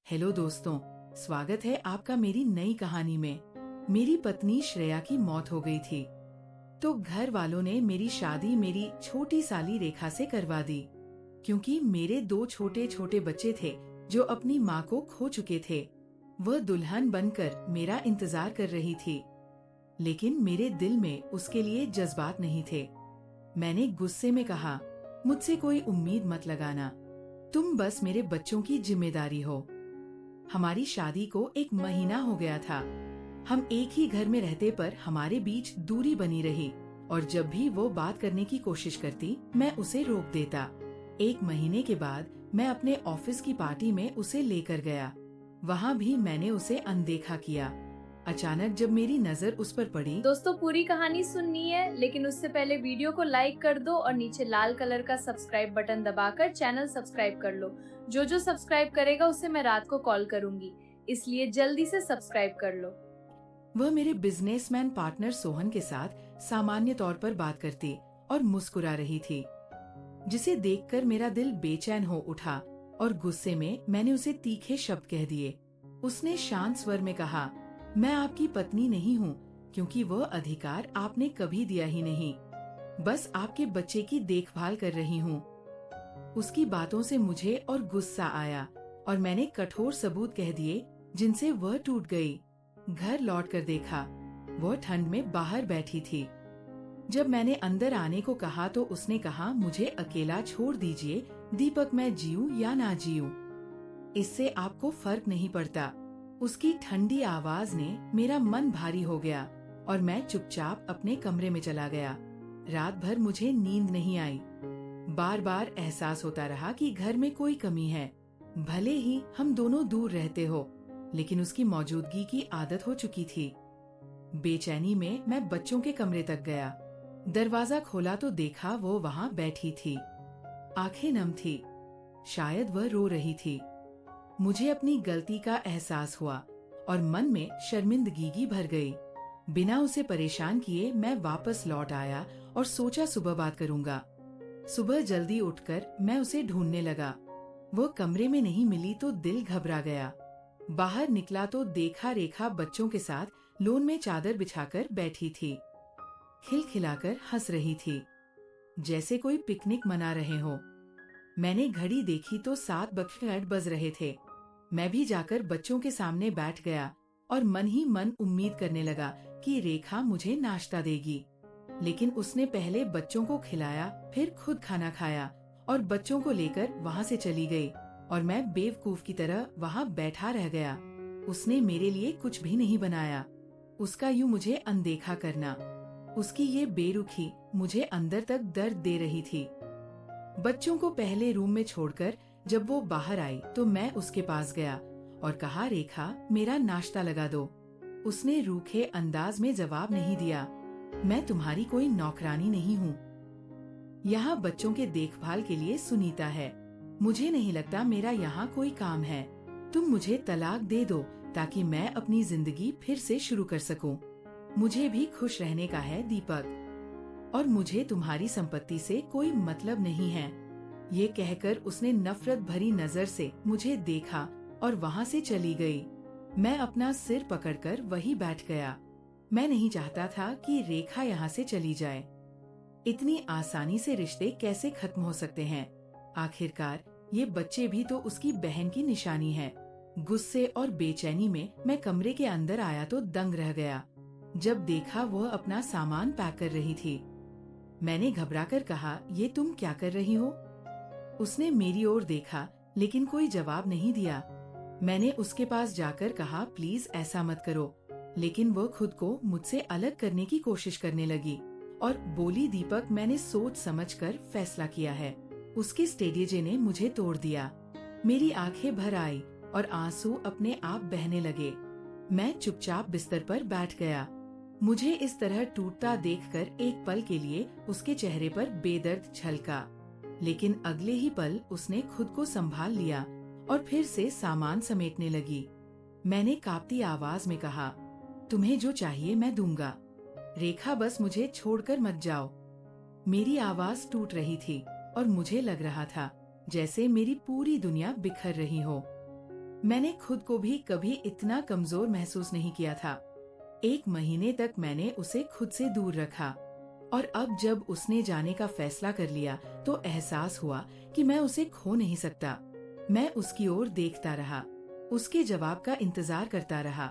Hello दोस्तों, स्वागत है आपका मेरी नई कहानी में। मेरी पत्नी श्रेया की मौत हो गई थी, तो घर वालों ने मेरी शादी मेरी छोटी साली रेखा से करवा दी, क्योंकि मेरे दो छोटे छोटे बच्चे थे जो अपनी माँ को खो चुके थे। वह दुल्हन बनकर मेरा इंतजार कर रही थी, लेकिन मेरे दिल में उसके लिए जज्बात नहीं थे। मैंने गुस्से में कहा, मुझसे कोई उम्मीद मत लगाना, तुम बस मेरे बच्चों की जिम्मेदारी हो। हमारी शादी को 1 महीना हो गया था। हम एक ही घर में रहते पर हमारे बीच दूरी बनी रही, और जब भी वो बात करने की कोशिश करती मैं उसे रोक देता। 1 महीने के बाद मैं अपने ऑफिस की पार्टी में उसे लेकर गया। वहाँ भी मैंने उसे अनदेखा किया। अचानक जब मेरी नजर उस पर पड़ी। दोस्तों, पूरी कहानी सुननी है, लेकिन उससे पहले वीडियो को लाइक कर दो और नीचे लाल कलर का सब्सक्राइब बटन दबाकर चैनल सब्सक्राइब कर लो। जो सब्सक्राइब करेगा उसे मैं रात को कॉल करूंगी, इसलिए जल्दी से सब्सक्राइब कर लो। वह मेरे बिजनेसमैन पार्टनर सोहन के साथ सामान्य तौर पर बात करती और मुस्कुरा रही थी, जिसे देखकर मेरा दिल बेचैन हो उठा और गुस्से में मैंने उसे तीखे शब्द कह दिए। उसने शांत स्वर में कहा, मैं आपकी पत्नी नहीं हूँ, क्योंकि वह अधिकार आपने कभी दिया ही नहीं। बस आपके बच्चे की देखभाल कर रही हूँ। उसकी बातों से मुझे और गुस्सा आया और मैंने कठोर सबूत कह दिए, जिनसे वह टूट गई। घर लौटकर देखा, वह ठंड में बाहर बैठी थी। जब मैंने अंदर आने को कहा तो उसने कहा, मुझे अकेला छोड़ दीजिए दीपक, मैं जीऊं या ना जीऊं, इससे आपको फर्क नहीं पड़ता। उसकी ठंडी आवाज ने मेरा मन भारी हो गया और मैं चुपचाप अपने कमरे में चला गया। रात भर मुझे नींद नहीं आई। बार बार एहसास होता रहा कि घर में कोई कमी है। भले ही हम दोनों दूर रहते हो, लेकिन उसकी मौजूदगी की आदत हो चुकी थी। बेचैनी में मैं बच्चों के कमरे तक गया। दरवाजा खोला तो देखा वो वहाँ बैठी थी। आंखें नम थी, शायद वह रो रही थी। मुझे अपनी गलती का एहसास हुआ और मन में शर्मिंदगी भर गई। बिना उसे परेशान किए मैं वापस लौट आया और सोचा सुबह बात करूंगा। सुबह जल्दी उठकर मैं उसे ढूंढने लगा। वो कमरे में नहीं मिली तो दिल घबरा गया। बाहर निकला तो देखा रेखा बच्चों के साथ लॉन में चादर बिछाकर बैठी थी। खिलखिलाकर हंस रही थी, जैसे कोई पिकनिक मना रहे हो। मैंने घड़ी देखी तो 7 बज रहे थे। मैं भी जाकर बच्चों के सामने बैठ गया और मन ही मन उम्मीद करने लगा कि रेखा मुझे नाश्ता देगी। लेकिन उसने पहले बच्चों को खिलाया, फिर खुद खाना खाया और बच्चों को लेकर वहाँ से चली गई, और मैं बेवकूफ की तरह वहाँ बैठा रह गया। उसने मेरे लिए कुछ भी नहीं बनाया। उसका यूं मुझे अनदेखा करना, उसकी ये बेरुखी मुझे अंदर तक दर्द दे रही थी। बच्चों को पहले रूम में छोड़कर जब वो बाहर आई तो मैं उसके पास गया और कहा, रेखा मेरा नाश्ता लगा दो। उसने रूखे अंदाज में जवाब नहीं दिया। मैं तुम्हारी कोई नौकरानी नहीं हूँ। यहाँ बच्चों के देखभाल के लिए सुनीता है। मुझे नहीं लगता मेरा यहाँ कोई काम है। तुम मुझे तलाक दे दो ताकि मैं अपनी जिंदगी फिर से शुरू कर सकूं। मुझे भी खुश रहने का है दीपक, और मुझे तुम्हारी संपत्ति से कोई मतलब नहीं है। ये कहकर उसने नफरत भरी नजर से मुझे देखा और वहाँ से चली गई। मैं अपना सिर पकड़कर वहीं बैठ गया। मैं नहीं चाहता था कि रेखा यहाँ से चली जाए। इतनी आसानी से रिश्ते कैसे खत्म हो सकते हैं? आखिरकार ये बच्चे भी तो उसकी बहन की निशानी है। गुस्से और बेचैनी में मैं कमरे के अंदर आया तो दंग रह गया जब देखा वह अपना सामान पैक कर रही थी। मैंने घबराकर कहा, ये तुम क्या कर रही हो? उसने मेरी ओर देखा लेकिन कोई जवाब नहीं दिया। मैंने उसके पास जाकर कहा, प्लीज ऐसा मत करो, लेकिन वह खुद को मुझसे अलग करने की कोशिश करने लगी और बोली, दीपक मैंने सोच समझकर फैसला किया है। उसके स्टेडिजे ने मुझे तोड़ दिया। मेरी आंखें भर आई और आंसू अपने आप बहने लगे। मैं चुपचाप बिस्तर पर बैठ गया। मुझे इस तरह टूटता देखकर एक पल के लिए उसके चेहरे पर बेदर्द झलका, लेकिन अगले ही पल उसने खुद को संभाल लिया और फिर से सामान समेटने लगी। मैंने कांपती आवाज में कहा, तुम्हें जो चाहिए मैं दूंगा, रेखा बस मुझे छोड़कर मत जाओ। मेरी आवाज टूट रही थी और मुझे लग रहा था जैसे मेरी पूरी दुनिया बिखर रही हो। मैंने खुद को भी कभी इतना कमजोर महसूस नहीं किया था। 1 महीने तक मैंने उसे खुद से दूर रखा और अब जब उसने जाने का फैसला कर लिया तो एहसास हुआ कि मैं उसे खो नहीं सकता। मैं उसकी ओर देखता रहा, उसके जवाब का इंतजार करता रहा।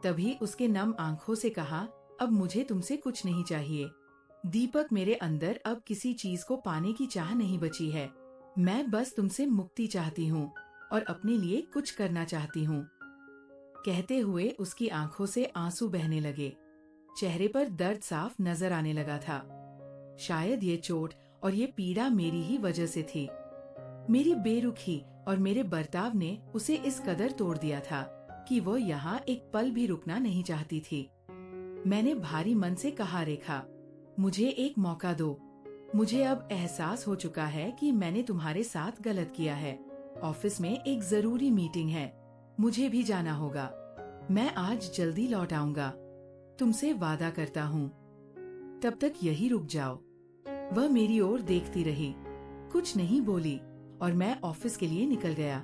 तभी उसके नम आंखों से कहा, अब मुझे तुमसे कुछ नहीं चाहिए। दीपक, मेरे अंदर अब किसी चीज को पाने की चाह नहीं बची है। मैं बस तुमसे मुक्ति चाहती हूँ और अपने लिए कुछ करना चाहती हूँ। कहते हुए उसकी आंखों से आंसू बहने लगे। चेहरे पर दर्द साफ नजर आने लगा था। शायद ये चोट और ये पीड़ा मेरी ही वजह से थी। मेरी बेरुखी और मेरे बर्ताव ने उसे इस कदर तोड़ दिया था कि वो यहाँ एक पल भी रुकना नहीं चाहती थी। मैंने भारी मन से कहा, रेखा, मुझे एक मौका दो। मुझे अब एहसास हो चुका है कि मैंने तुम्हारे साथ गलत किया है। ऑफिस में एक जरूरी मीटिंग है, मुझे भी जाना होगा। मैं आज जल्दी लौट आऊंगा, तुमसे वादा करता हूँ। तब तक यही रुक जाओ। वह मेरी ओर देखती रही, कुछ नहीं बोली और मैं ऑफिस के लिए निकल गया।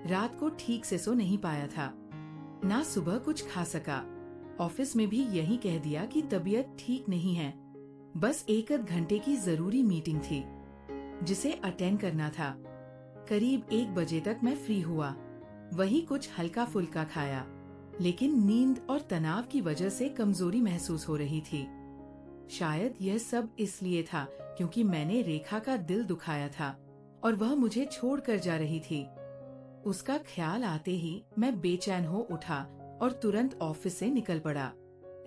रात को ठीक से सो नहीं पाया था, ना सुबह कुछ खा सका। ऑफिस में भी यही कह दिया कि तबीयत ठीक नहीं है। बस 1 घंटे की जरूरी मीटिंग थी जिसे अटेंड करना था। करीब 1 बजे तक मैं फ्री हुआ। वही कुछ हल्का फुल्का खाया, लेकिन नींद और तनाव की वजह से कमजोरी महसूस हो रही थी। शायद यह सब इसलिए था क्योंकि मैंने रेखा का दिल दुखाया था और वह मुझे छोड़कर जा रही थी। उसका ख्याल आते ही मैं बेचैन हो उठा और तुरंत ऑफिस से निकल पड़ा।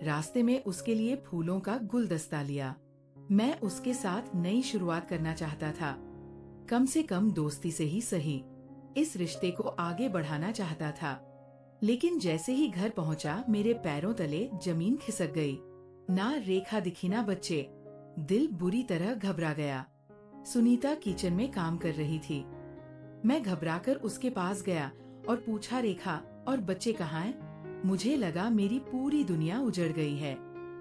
रास्ते में उसके लिए फूलों का गुलदस्ता लिया। मैं उसके साथ नई शुरुआत करना चाहता था, कम से कम दोस्ती से ही सही। इस रिश्ते को आगे बढ़ाना चाहता था। लेकिन जैसे ही घर पहुंचा, मेरे पैरों तले जमीन खिसक गई। ना रेखा दिखी ना बच्चे। दिल बुरी तरह घबरा गया। सुनीता किचन में काम कर रही थी। मैं घबराकर उसके पास गया और पूछा, रेखा, और बच्चे कहाँ हैं? मुझे लगा मेरी पूरी दुनिया उजड़ गई है।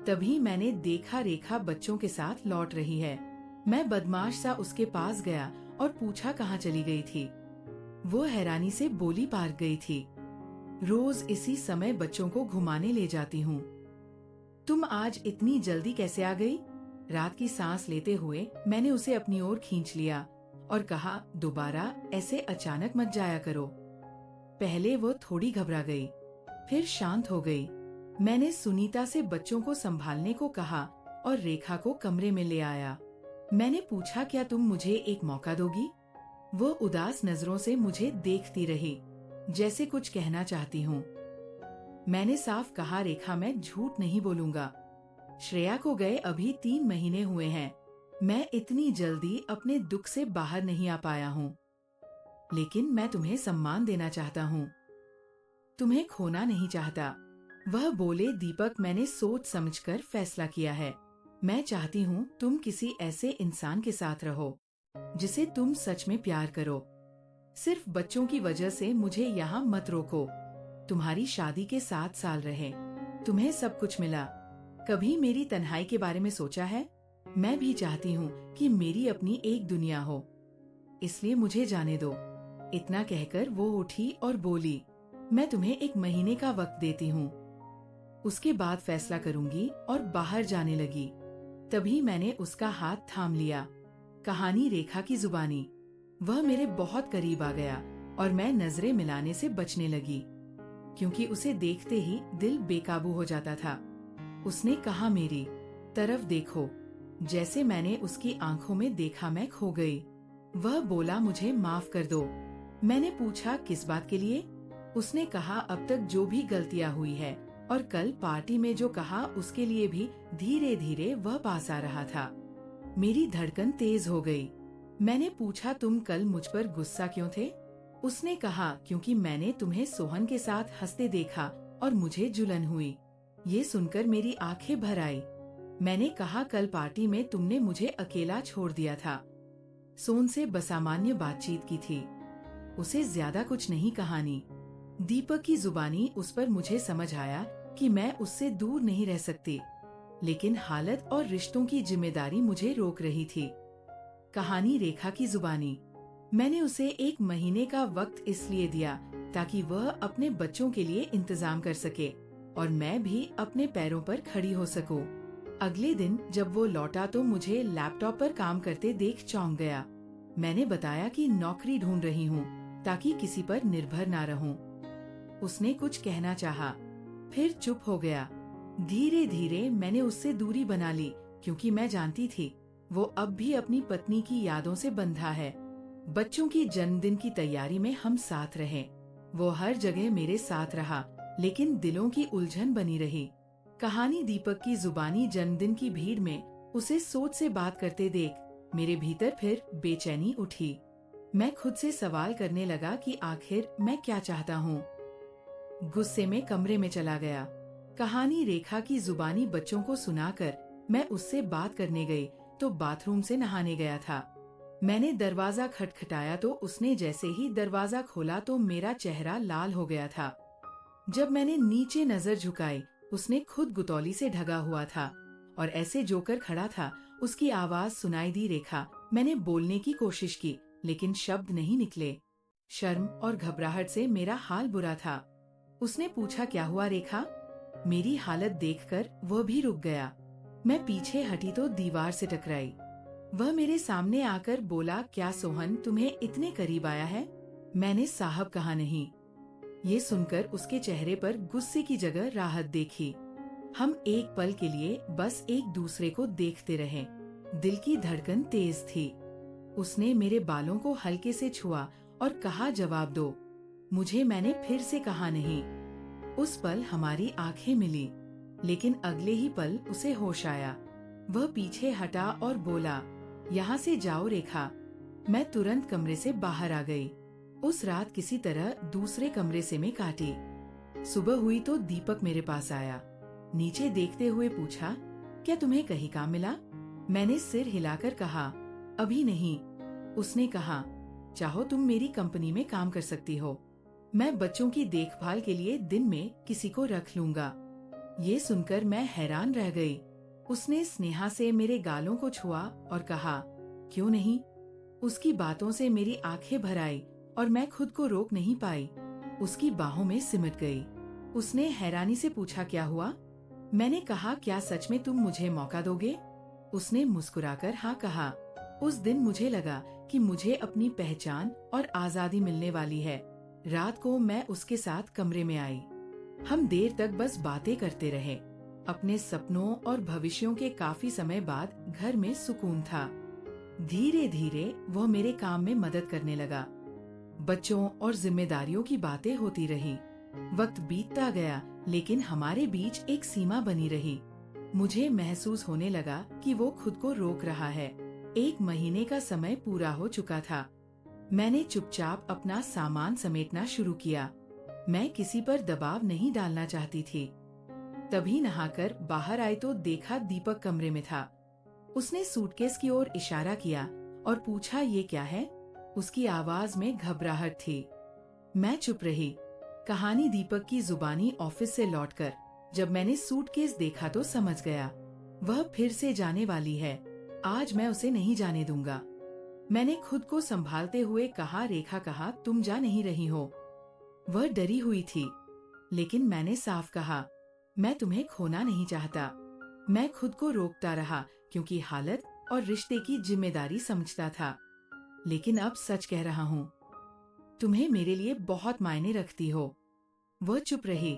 तभी मैंने देखा रेखा बच्चों के साथ लौट रही है। मैं बदमाश सा उसके पास गया और पूछा कहाँ चली गई थी। वो हैरानी से बोली पार गई थी, रोज इसी समय बच्चों को घुमाने ले जाती हूँ। तुम आज इतनी जल्दी कैसे आ गई? रात की सांस लेते हुए मैंने उसे अपनी ओर खींच लिया और कहा, दोबारा ऐसे अचानक मत जाया करो। पहले वो थोड़ी घबरा गई, फिर शांत हो गई। मैंने सुनीता से बच्चों को संभालने को कहा और रेखा को कमरे में ले आया। मैंने पूछा, क्या तुम मुझे एक मौका दोगी? वो उदास नजरों से मुझे देखती रही, जैसे कुछ कहना चाहती हूँ। मैंने साफ कहा, रेखा, मैं झूठ नहीं बोलूंगा। श्रेया को गए अभी 3 महीने हुए हैं। मैं इतनी जल्दी अपने दुख से बाहर नहीं आ पाया हूँ। लेकिन मैं तुम्हें सम्मान देना चाहता हूँ, तुम्हें खोना नहीं चाहता। वह बोले, दीपक, मैंने सोच समझकर फैसला किया है। मैं चाहती हूँ तुम किसी ऐसे इंसान के साथ रहो जिसे तुम सच में प्यार करो। सिर्फ बच्चों की वजह से मुझे यहाँ मत रोको। तुम्हारी शादी के 7 साल रहे, तुम्हें सब कुछ मिला। कभी मेरी तन्हाई के बारे में सोचा है? मैं भी चाहती हूँ कि मेरी अपनी एक दुनिया हो, इसलिए मुझे जाने दो। इतना कहकर वो उठी और बोली, मैं तुम्हें 1 महीने का वक्त देती हूँ, उसके बाद फैसला करूंगी, और बाहर जाने लगी। तभी मैंने उसका हाथ थाम लिया। कहानी रेखा की जुबानी। वह मेरे बहुत करीब आ गया और मैं नजरें मिलाने से बचने लगी, क्योंकि उसे देखते ही दिल बेकाबू हो जाता था। उसने कहा, मेरी तरफ देखो। जैसे मैंने उसकी आंखों में देखा, मैं खो गई। वह बोला, मुझे माफ कर दो। मैंने पूछा, किस बात के लिए? उसने कहा, अब तक जो भी गलतियां हुई है और कल पार्टी में जो कहा, उसके लिए भी धीरे धीरे वह पास आ रहा था। मेरी धड़कन तेज हो गई। मैंने पूछा, तुम कल मुझ पर गुस्सा क्यों थे? उसने कहा, क्योंकि मैंने तुम्हें सोहन के साथ हंसते देखा और मुझे जुलन हुई। ये सुनकर मेरी आंखें भर आई। मैंने कहा, कल पार्टी में तुमने मुझे अकेला छोड़ दिया था। सोन से बसामान्य बातचीत की थी, उसे ज्यादा कुछ नहीं कहानी। दीपक की जुबानी उस पर मुझे समझ आया कि मैं उससे दूर नहीं रह सकती, लेकिन हालत और रिश्तों की जिम्मेदारी मुझे रोक रही थी। कहानी रेखा की जुबानी। मैंने उसे 1 महीने का वक्त इसलिए दिया ताकि वह अपने बच्चों के लिए इंतजाम कर सके और मैं भी अपने पैरों पर खड़ी हो सकूं। अगले दिन जब वो लौटा तो मुझे लैपटॉप पर काम करते देख चौंक गया। मैंने बताया कि नौकरी ढूंढ रही हूँ ताकि किसी पर निर्भर ना रहूं। उसने कुछ कहना चाहा, फिर चुप हो गया। धीरे धीरे मैंने उससे दूरी बना ली क्योंकि मैं जानती थी वो अब भी अपनी पत्नी की यादों से बंधा है। बच्चों की जन्मदिन की तैयारी में हम साथ रहे। वो हर जगह मेरे साथ रहा, लेकिन दिलों की उलझन बनी रही। कहानी दीपक की जुबानी जन्मदिन की भीड़ में उसे सोच से बात करते देख मेरे भीतर फिर बेचैनी उठी। मैं खुद से सवाल करने लगा कि आखिर मैं क्या चाहता हूँ। गुस्से में कमरे में चला गया। कहानी रेखा की जुबानी बच्चों को सुनाकर मैं उससे बात करने गई तो बाथरूम से नहाने गया था। मैंने दरवाजा खटखटाया तो उसने जैसे ही दरवाजा खोला तो मेरा चेहरा लाल हो गया था। जब मैंने नीचे नजर झुकाई, उसने खुद गुतौली से ढका हुआ था और ऐसे जोकर खड़ा था। उसकी आवाज सुनाई दी, रेखा। मैंने बोलने की कोशिश की लेकिन शब्द नहीं निकले। शर्म और घबराहट से मेरा हाल बुरा था। उसने पूछा, क्या हुआ रेखा? मेरी हालत देखकर वह भी रुक गया। मैं पीछे हटी तो दीवार से टकराई। वह मेरे सामने आकर बोला, क्या सोहन तुम्हें इतने करीब आया है? मैंने साहब कहा नहीं। ये सुनकर उसके चेहरे पर गुस्से की जगह राहत देखी। हम एक पल के लिए बस एक दूसरे को देखते रहे। दिल की धड़कन तेज थी। उसने मेरे बालों को हल्के से छुआ और कहा, जवाब दो मुझे। मैंने फिर से कहा नहीं। उस पल हमारी आंखें मिली, लेकिन अगले ही पल उसे होश आया। वह पीछे हटा और बोला, यहाँ से जाओ रेखा। मैं तुरंत कमरे से बाहर आ गई। उस रात किसी तरह दूसरे कमरे से मैं काटी। सुबह हुई तो दीपक मेरे पास आया। नीचे देखते हुए पूछा, क्या तुम्हें कहीं काम मिला? मैंने सिर हिलाकर कहा, अभी नहीं। उसने कहा, चाहो तुम मेरी कंपनी में काम कर सकती हो। मैं बच्चों की देखभाल के लिए दिन में किसी को रख लूंगा। ये सुनकर मैं हैरान रह गई। उसने स्नेहा से मेरे गालों को छुआ और कहा, क्यों नहीं? उसकी बातों से मेरी आंखें भर आई और मैं खुद को रोक नहीं पाई। उसकी बाहों में सिमट गई। उसने हैरानी से पूछा, क्या हुआ? मैंने कहा, क्या सच में तुम मुझे मौका दोगे? उसने मुस्कुराकर हाँ कहा। उस दिन मुझे लगा कि मुझे अपनी पहचान और आजादी मिलने वाली है। रात को मैं उसके साथ कमरे में आई। हम देर तक बस बातें करते रहे। अपने सपनों और भविष्यों के काफी समय बाद घर में सुकून था। धीरे धीरे वह मेरे काम में मदद करने लगा। बच्चों और जिम्मेदारियों की बातें होती रही। वक्त बीतता गया, लेकिन हमारे बीच एक सीमा बनी रही। मुझे महसूस होने लगा कि वो खुद को रोक रहा है। 1 महीने का समय पूरा हो चुका था। मैंने चुपचाप अपना सामान समेटना शुरू किया। मैं किसी पर दबाव नहीं डालना चाहती थी। तभी नहाकर बाहर आई तो देखा दीपक कमरे में था। उसने सूटकेस की ओर इशारा किया और पूछा, ये क्या है? उसकी आवाज में घबराहट थी। मैं चुप रही। कहानी दीपक की जुबानी ऑफिस से लौटकर जब मैंने सूटकेस देखा तो समझ गया, वह फिर से जाने वाली है। आज मैं उसे नहीं जाने दूंगा। मैंने खुद को संभालते हुए कहा, रेखा कहा, तुम जा नहीं रही हो। वह डरी हुई थी, लेकिन मैंने साफ कहा, मैं तुम्हें खोना नहीं चाहता। मैं खुद को रोकता रहा क्योंकि हालत और रिश्ते की जिम्मेदारी समझता था। लेकिन अब सच कह रहा हूँ, तुम्हें मेरे लिए बहुत मायने रखती हो। वह चुप रही,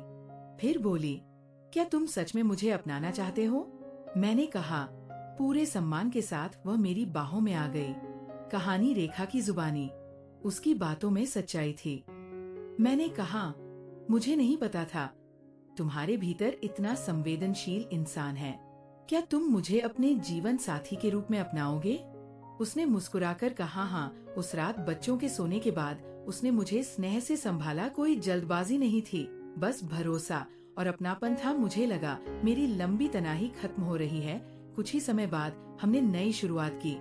फिर बोली, क्या तुम सच में मुझे अपनाना चाहते हो? मैंने कहा। पूरे सम्मान के साथ वह मेरी बाहों में आ गई। कहानी रेखा की जुबानी। उसकी बातों में सच्चाई थी। मैंने कहा, मुझे नहीं पता था तुम्हारे भीतर इतना संवेदनशील इंसान है। क्या तुम मुझे अपने जीवन साथी के रूप में अपनाओगे? उसने मुस्कुराकर कहा, हाँ। उस रात बच्चों के सोने के बाद उसने मुझे स्नेह से संभाला। कोई जल्दबाजी नहीं थी, बस भरोसा और अपनापन था। मुझे लगा मेरी लंबी तनाही खत्म हो रही है। कुछ ही समय बाद हमने नई शुरुआत की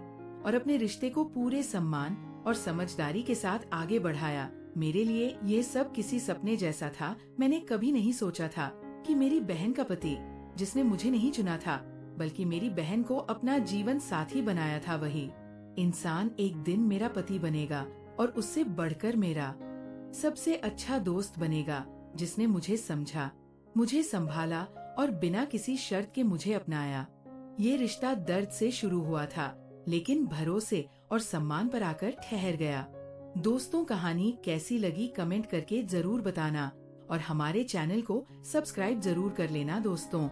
और अपने रिश्ते को पूरे सम्मान और समझदारी के साथ आगे बढ़ाया। मेरे लिए ये सब किसी सपने जैसा था। मैंने कभी नहीं सोचा था कि मेरी बहन का पति, जिसने मुझे नहीं चुना था बल्कि मेरी बहन को अपना जीवन साथी बनाया था, वही इंसान एक दिन मेरा पति बनेगा और उससे बढ़कर मेरा। सबसे अच्छा दोस्त बनेगा जिसने मुझे समझा, मुझे संभाला और बिना किसी शर्त के मुझे अपनाया। ये रिश्ता दर्द से शुरू हुआ था, लेकिन भरोसे और सम्मान पर आकर ठहर गया। दोस्तों, कहानी कैसी लगी कमेंट करके जरूर बताना और हमारे चैनल को सब्सक्राइब जरूर कर लेना दोस्तों।